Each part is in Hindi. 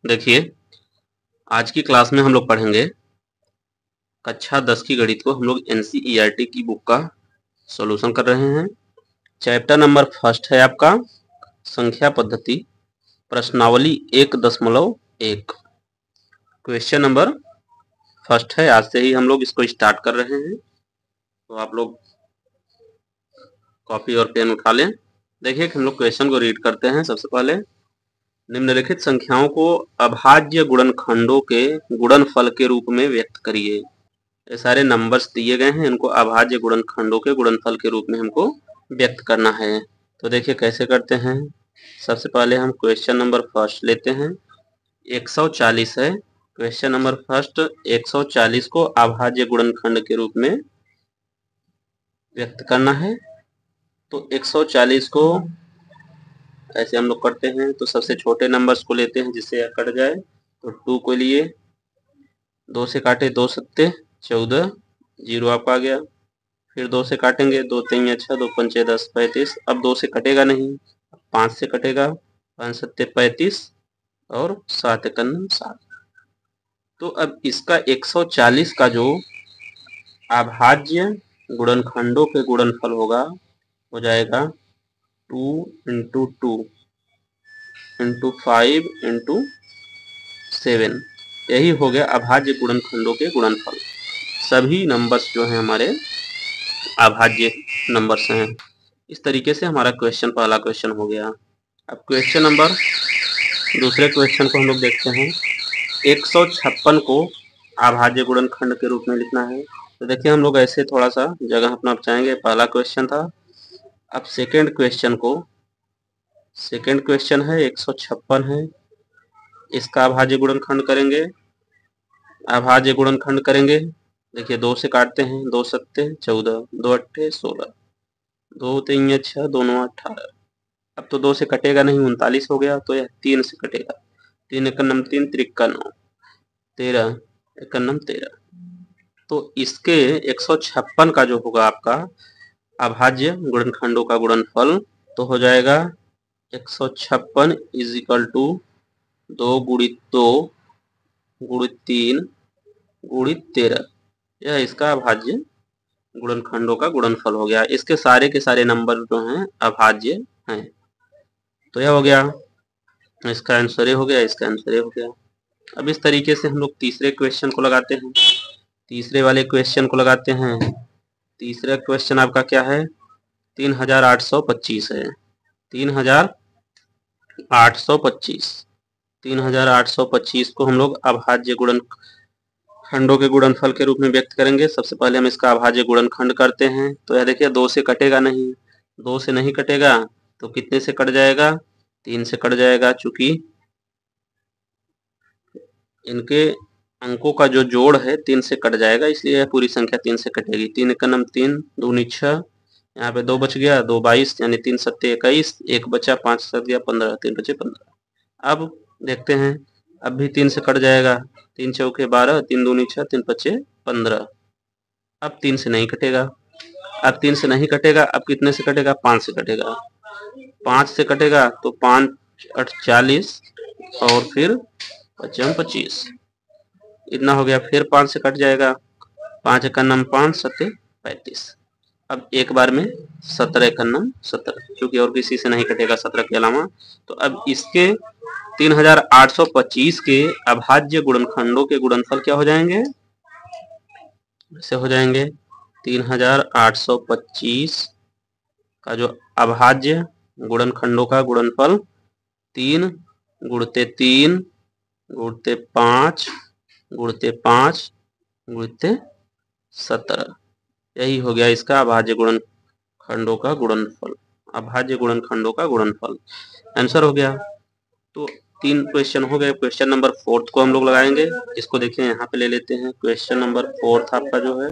देखिए, आज की क्लास में हम लोग पढ़ेंगे कक्षा 10 की गणित को। हम लोग एनसीईआरटी की बुक का सॉल्यूशन कर रहे हैं। चैप्टर नंबर फर्स्ट है आपका संख्या पद्धति, प्रश्नावली 1.1। क्वेश्चन नंबर फर्स्ट है। आज से ही हम लोग इसको स्टार्ट कर रहे हैं, तो आप लोग कॉपी और पेन उठा लें। देखिए हम लोग क्वेश्चन को रीड करते हैं। सबसे पहले, निम्नलिखित संख्याओं को अभाज्य गुणनखंडों के गुणनफल के रूप में व्यक्त करिए। ये सारे नंबर्स दिए गए हैं, इनको अभाज्य गुणनखंडों के गुणनफल के रूप में हमको व्यक्त करना है। तो देखिए कैसे करते हैं। सबसे पहले हम क्वेश्चन नंबर फर्स्ट लेते हैं। 140 है क्वेश्चन नंबर फर्स्ट। 140 को अभाज्य गुणनखंड के रूप में व्यक्त करना है। तो 140 को ऐसे हम लोग करते हैं। तो सबसे छोटे नंबर्स को लेते हैं जिससे यह कट जाए। तो 2 को लिए, 2 से काटे 2 सत्ते 14, 0 आपका आ गया। फिर 2 से काटेंगे, 2 3 6, 2 5 10 35। अब 2 से कटेगा नहीं, 5 से कटेगा, 5 सत्ते 35 और 7 एकम 7। तो अब इसका 140 का जो अभाज्य गुणनखंडों के गुणनफल होगा हो जाएगा 2 × 2 × 5 × 7। यही हो गया अभाज्य गुणनखंडों के गुणनफल। सभी नंबर्स जो हैं हमारे अभाज्य नंबर्स हैं। इस तरीके से हमारा क्वेश्चन पहला क्वेश्चन हो गया। अब क्वेश्चन नंबर दूसरे क्वेश्चन को हम लोग देखते हैं। 156 को अभाज्य गुणनखंड के रूप में लिखना है। तो देखिए हम लोग ऐसे थोड़ा सा जगह अपना बचाएंगे। पहला क्वेश्चन था। अब सेकंड क्वेश्चन है 156 है, इसका अभाज्य गुणनखंड करेंगे। देखिए 2 से काटते हैं, 2 सत्ते 14, 2 अट्ठे 16, 2 3 6, 2 9 18। अब तो 2 से कटेगा नहीं, 39 हो गया। तो यह 3 से कटेगा, 3 एकम 3, 3 9, 13 एकम 13। तो इसके 156 का जो होगा आपका अभाज्य गुणनखंडों का गुणनफल तो हो जाएगा 156 इज इक्वल टू 2 × 2 × 3 × 13। यह इसका अभाज्य गुणनखंडों का गुणनफल हो गया। इसके सारे के सारे नंबर जो हैं अभाज्य हैं। तो यह हो गया, इसका आंसर ये हो गया, इसका आंसर ये हो गया। अब इस तरीके से हम लोग तीसरे क्वेश्चन को लगाते हैं। तीसरे वाले क्वेश्चन को लगाते हैं। तीसरा क्वेश्चन आपका क्या है, 3825 है। 3825 को हम लोग अभाज्य गुणनखंडों के गुणनफल के रूप में व्यक्त करेंगे। सबसे पहले हम इसका अभाज्य गुणनखंड करते हैं। तो यह देखिए 2 से कटेगा नहीं, 2 से नहीं कटेगा तो कितने से कट जाएगा, 3 से कट जाएगा। चूंकि इनके अंकों का जो जोड़ है 3 से कट जाएगा, इसलिए यह पूरी संख्या 3 से कटेगी। 3 एकम 3, 2 × 6, यहाँ पे 2 बच गया, 2 22 यानी 3 सत्ते 21, 1 बचा, 5 7 गया 15, 3 बचे 15। अब देखते हैं, अब भी 3 से कट जाएगा, 3 चौके 12, 3 दूनी 6, 3 पचे 15। अब 3 से नहीं कटेगा, अब कितने से कटेगा, 5 से कटेगा। 5 से कटेगा तो 5 8 40 और फिर 5 25, इतना हो गया। फिर 5 से कट जाएगा, 5 एकम 5, 7 35। अब एक बार में 17 एकम 17, क्योंकि और किसी से नहीं कटेगा 17 के अलावा। तो अब इसके 3825 के अभाज्य गुणनखंडों के गुणनफल क्या हो जाएंगे, ऐसे हो जाएंगे। 3825 का जो अभाज्य गुणनखंडों का गुणनफल 3 × 3 × 5 × 5 × 17। यही हो गया इसका अभाज्य गुणनखंडों का गुणनफल, अभाज्य गुणनखंडों का गुणनफल। आंसर हो गया। तो 3 क्वेश्चन हो गए। क्वेश्चन नंबर 4 को हम लोग लगाएंगे। इसको देखिए यहाँ पे ले लेते हैं। क्वेश्चन नंबर 4 आपका जो है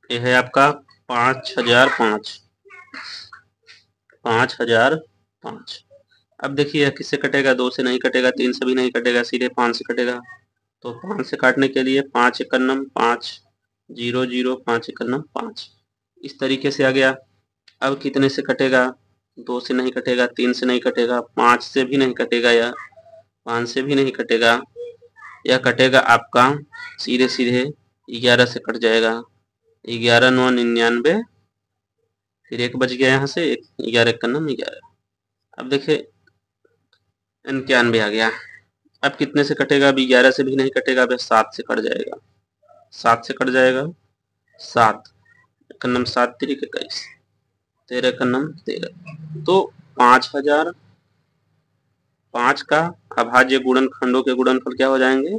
ये है आपका 5005। अब देखिए यह किससे कटेगा, 2 से नहीं कटेगा, 3 से भी नहीं कटेगा, सीधे 5 से कटेगा। तो 5 से काटने के लिए 5 एकम 5, 0 0, 5 एकम 5, इस तरीके से आ गया। अब कितने से कटेगा, 2 से नहीं कटेगा, 3 से नहीं कटेगा, 5 से भी नहीं कटेगा, या 5 से भी नहीं कटेगा, यह कटेगा आपका सीधे सीधे 11 से कट जाएगा। 11 9 99, फिर 1 बच गया यहाँ से, 11 का नाम 11। अब देखिए 91 आ गया। अब कितने से कटेगा? अब 11 से भी नहीं कटेगा, अब 7 से कट जाएगा, 7 से कट जाएगा। 7 का नाम 7 3 21, 13 का नाम 13। तो 5000 5 का अभाज्य गुणनखंडों के गुणनफल क्या हो जाएंगे?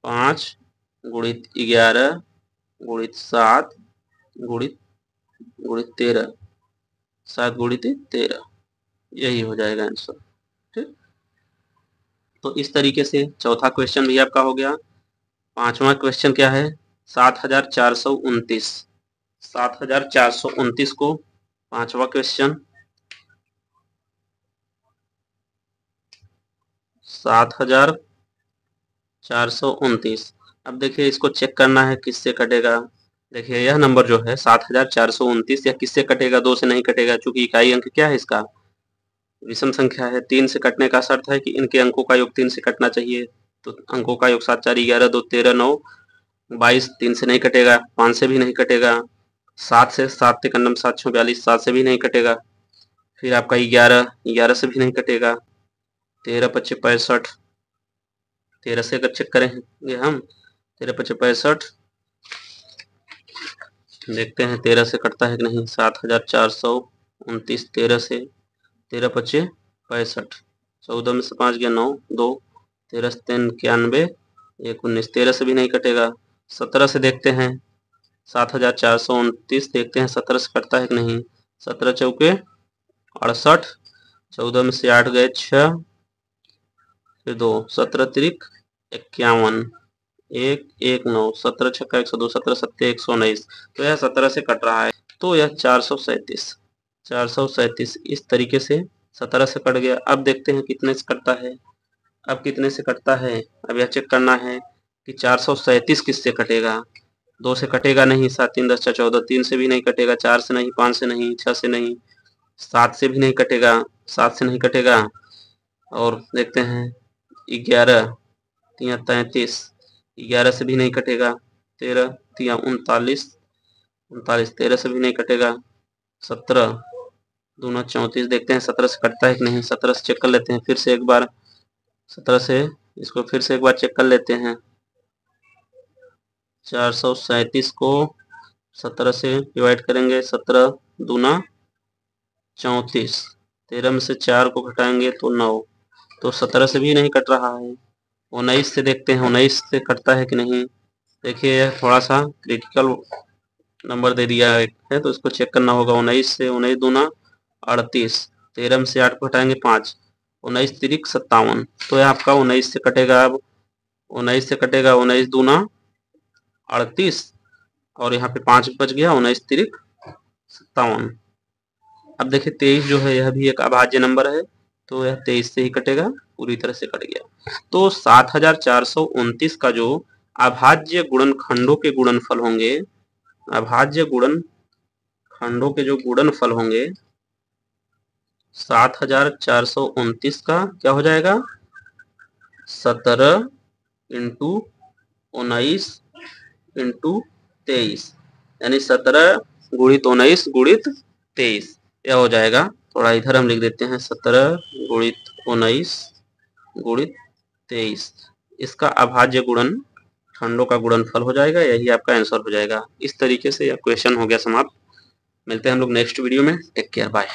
5 गुणित 11 गुणित 7 गुणित 13, 7 गुणित 13, यही हो जाएगा आंसर। ठीक, तो इस तरीके से चौथा क्वेश्चन भी आपका हो गया। पांचवा क्वेश्चन क्या है? 7429। 7429 को पांचवा क्वेश्चन 7429। अब देखिए इसको चेक करना है किससे कटेगा। देखिए यह नंबर जो है 7429, यह किससे कटेगा? 2 से नहीं कटेगा, क्योंकि इकाई अंक क्या है इसका? विषम संख्या है। 3 से कटने का शर्त है कि इनके अंकों का योग 3 से कटना चाहिए। तो अंकों का योग 7 4 11 2 13 9 22, 3 से नहीं कटेगा, 5 से भी नहीं कटेगा, 7 से 7 तिकन्नम 7 6 42, 7 से भी नहीं कटेगा, फिर आपका 11 11 से भी नहीं कटेगा, 13 25 65, 13 से अगर चेक करेंगे हम 13 25 65, देखते हैं 13 से कटता है कि नहीं। 7429 13 से, 13 25 65, 14 में से 5 गया 9 2, 13 से 3 91, 1 19, 13 से भी नहीं कटेगा। 17 से देखते हैं, 7429 देखते हैं 17 से कटता है कि नहीं। 17 चौके 68, 14 में से 8 गए 6, फिर 2, 17 तिरिक 51, 1 1 9, 17 छक्का 102, 17 सत्ते 119, तो यह 17 से कट रहा है। तो यह 437 इस तरीके से 17 से कट गया। अब देखते हैं कितने से कटता है। अब कितने से कटता है, अब यह चेक करना है कि 437 किससे कटेगा। 2 से कटेगा नहीं, 7 3 10 14, 3 से भी नहीं कटेगा, 4 से नहीं, 5 से नहीं, 6 से नहीं, 7 से भी नहीं कटेगा, 7 से नहीं कटेगा। और देखते हैं 11 3 33, 11 से भी नहीं कटेगा, 13 3 39 39, 13 से भी नहीं कटेगा, 17 2 34, देखते हैं 17 से कटता है कि नहीं। 17 से चेक कर लेते हैं फिर से एक बार, 17 से इसको फिर से एक बार चेक कर लेते हैं। 437 को 17 से डिवाइड करेंगे, 17 दूना 34, 13 में से 4 को घटाएंगे तो 9, तो 17 से भी नहीं कट रहा है। 19 से देखते हैं 19 से कटता है कि नहीं। देखिए यह थोड़ा सा क्रिटिकल नंबर दे दिया है, तो इसको चेक करना होगा। 19 से 19 दूना 38, 13 में से 8 को घटाएंगे 5, 19 तिरिक 57, तो यह आपका 19 से कटेगा। अब 19 से कटेगा, 19 दूना 38, और यहाँ पे 5 बच गया, 19 तिरिक 57। अब देखिए 23 जो है यह भी एक अभाज्य नंबर है, तो यह 23 से ही कटेगा, पूरी तरह से कट गया। तो 7429 का जो अभाज्य गुणनखंडों के गुणनफल होंगे, अभाज्य गुणनखंडों के जो गुणनफल होंगे 7429 का क्या हो जाएगा? 17 इंटू 19 इंटू 23, यानी 17 गुणित 19 गुणित 23, यह हो जाएगा। थोड़ा इधर हम लिख देते हैं, 17 गुणित 19 गुणित 23, इसका अभाज्य गुणनखंडों का गुणनफल हो जाएगा, यही आपका आंसर हो जाएगा। इस तरीके से यह क्वेश्चन हो गया समाप्त। मिलते हैं हम लोग नेक्स्ट वीडियो में। Take care, bye.